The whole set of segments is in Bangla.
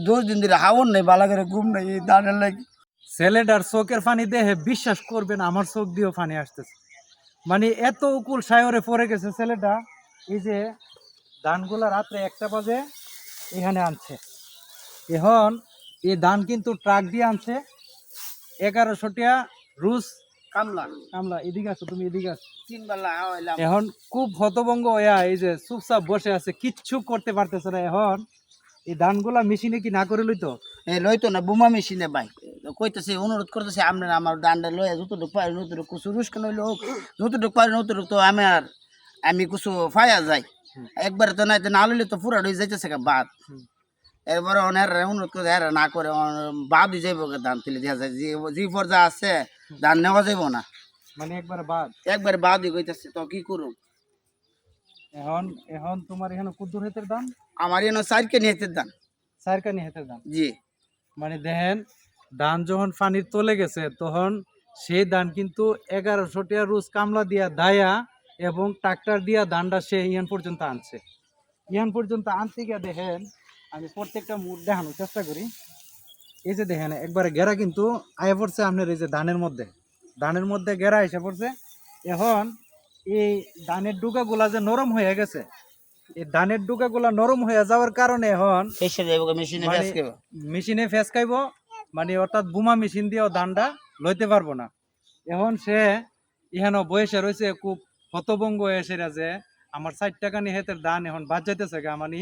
10 দিন ধরে হাওন নাই, বালা করে ঘুম নাই, এই ধানের লাগি। ছেলেটার চোখের পানি দেখে বিশ্বাস করবেন আমার চোখ দিয়েও পানি আসতেছে। মানে এত উকুল সায়রে পড়ে গেছে ছেলেটা। এই যে ধানগুলা রাত্রে 1টা বাজে এখানে আনছে। এখন এই ধান কিন্তু ট্রাক দিয়ে আনছে 1100 টাকা রুজ কামলা কামলা। এদিকে আসো, তুমি এদিকে আসো। 3 বেলা হাওয়াইলাম। এখন খুব হতভঙ্গ হইয়া এই যে চুপচাপ বসে আছে, কিচ্ছু করতে পারতেছে না। এখন এই ধানগুলা মেশিনে কি না করে লইতো? লইতো না, বোমা মেশিনে ভাই কইতেছে, অনুরোধ করতেছে আপনারা আমার ডান্ডা লয়ে যতটুকু পারি নতটুকু কুসু রুস্কান হইলে হোক, যতটুকু পারি নতটুকু তো আমি কুসু ফায়া যাই। একবারে তো নাই, না লইলে তো পুরা হয়ে যাইতেছে বাদ। এরপরে অনুরোধ করে না করে বাদ হয়ে যাইব, ধান তুলে দেওয়া যায়। যে পর্যায়ে আছে ধান নেওয়া যাইব না, মানে একবারে বাদ হয়ে গইতেছে। তো কি করুম এখন? এখন তোমার এখানে কুদ্দুর হেতের দাম? আমার এনে 4 কেজি হেতের ধান। 4 কানি হেতের দাম? জি। মানে দেখেন, ধান যখন পানির তলে গেছে তখন সেই ধান কিন্তু 1100 টাকা রোজ কামলা দিয়া দায়া এবং ট্রাক্টর দিয়া ধানটা সে ইয়ান পর্যন্ত আনছে। ইয়ান পর্যন্ত আনতে গিয়ে দেখেন, আমি প্রত্যেকটা মুড দেখানোর চেষ্টা করি। এই যে দেখেন একবারে গেরা কিন্তু আয়া পড়ছে আপনার এই যে ধানের মধ্যে গেরা এসে পড়ছে। এখন এই ধানের ডুকাগুলা যে নরম হয়ে গেছে, এই ধানের ডুকাগুলা নরম হয়ে যাওয়ার কারণে এখন মেশিনে ফেসকাইব, মানে অর্থাৎ বোমা মেশিন দিয়েও ধানটা লইতে পারবো না। এখন সে এখানে বয়সে রয়েছে খুব হতভঙ্গ হয়েছে যে আমার 4 টাকা নিয়ে হেতের ধান এখন বাদ যাইতেছে গা। মানে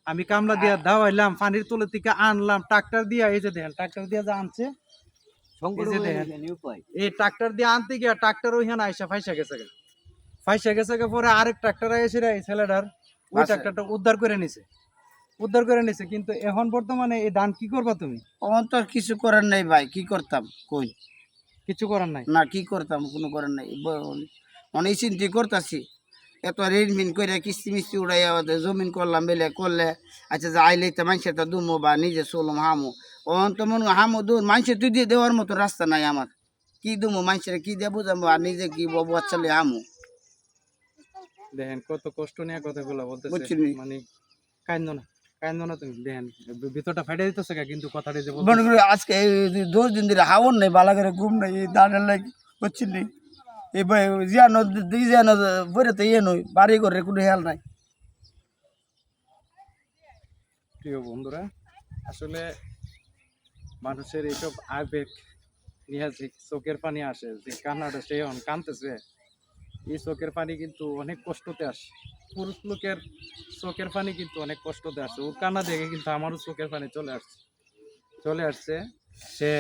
আমি কামলা দিয়া দাওয়াইলাম, পানির তলে থেকে আনলাম ট্রাক্টর দিয়া। এই যে দেখেন ট্রাক্টর দিয়া যা আনছে, এই ট্রাক্টর দিয়ে আনতে গিয়া ট্রাক্টর ওইখানে আইসা ফাইসা গেছে পরে আরেক ট্রাক্টর এসে এই ছেলেটার ওই ট্রাক্টরটা উদ্ধার করে নিছে। কিন্তু এখন বর্তমানে এই ধান কি করবা তুমি? এখন তো আর কিছু করার নাই ভাই, কি করতাম কই? কিছু করার নাই না, কি করতাম, কোনো করার নাই। অনেক চিন্তা করতেছি, এত রেডমিন করে কিস্তি মিস্তি উড়াইয়া জমিন করলাম বেলে করলে, আচ্ছা যা আইলে তো মানুষের তো দুমো বা নিজে চলুম হামু। অন তো মনে হামু দূর মানুষের তুই দিয়ে দেওয়ার মতো রাস্তা নাই আমার। কি দুমো মানুষের কি দিয়ে বুঝাবো, আর নিজে কি বাচ্চালে হামু। দেখেন কত কষ্ট নিয়ে কথাগুলো বলতেছে। বুঝছি মানে কান্দো না তুমি। দেখেন ভিতরটা ফাইটে দিতেছে কিন্তু কথাটা যে মনে করি আজকে 10 দিন ধরে হাওন নাই, বালা করে ঘুম নাই, এই ধানের লাগি বুঝছি নি। এই জিয়ানো জিয়ানো বইরে তো ইয়ে নই, বাড়ি ঘরে কোনো হেয়াল নাই। প্রিয় বন্ধুরা, আসলে মানুষের এইসব আবেগ নিয়ে যে চোখের পানি আসে, যে কান্নাটা সে কানতেছে, এই চোখের পানি কিন্তু অনেক কষ্টতে আসে। পুরুষ লোকের চোখের পানি কিন্তু অনেক কষ্টতে আসে। ওর কান্না দেখে কিন্তু আমারও চোখের পানি চলে আসছে। সে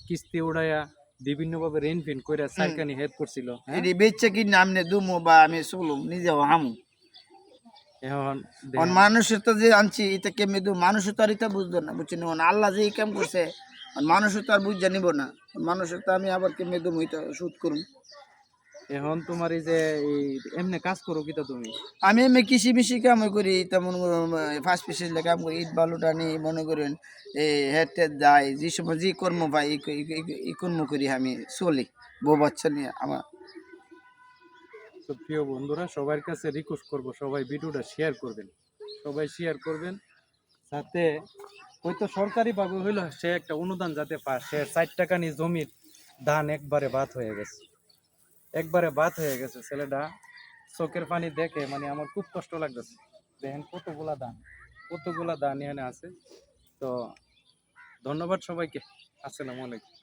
কিস্তি উড়াইয়া বিভিন্নভাবে ঋণ ফিন করে সারকানি হেল্প করছিল। এটি বেচছে কি নামনে দুমো বা আমি চলুম নিজেও হামু। এখন মানুষের তো যে আনছি এটা কেমনি দু, মানুষের তো আর এটা বুঝতো না, বুঝছি না। আল্লাহ যে কাম করছে মানুষের তো আর বুঝা নিব না। মানুষের তো আমি আবার কেমনি দুম হইতে সুদ করুম। এখন তোমার এই যে এমনি কাজ করো কিতা তুমি? আমি এমনি কৃষি মিশি কাম করি, তেমন ফার্স্ট পিসের কাম করি, ইট বালু টানি, মনে করেন এই হেড টেড যাই, যে সময় যে কর্ম পাই এই কর্ম করি আমি চলি বউ বাচ্চা নিয়ে আমার। তো প্রিয় বন্ধুরা, সবার কাছে রিকোয়েস্ট করব সবাই ভিডিওটা শেয়ার করবেন, যাতে হয়তো সরকারিভাবে হইলো সে একটা অনুদান যাতে পায়। সে 4 টাকা নিয়ে জমির ধান একবারে বাদ হয়ে গেছে ছেলেটা চোখের পানি দেখে মানে আমার খুব কষ্ট লাগতেছে। দেখেন কতগুলা ধান এখানে আছে। তো ধন্যবাদ সবাইকে। আসসালামু আলাইকুম।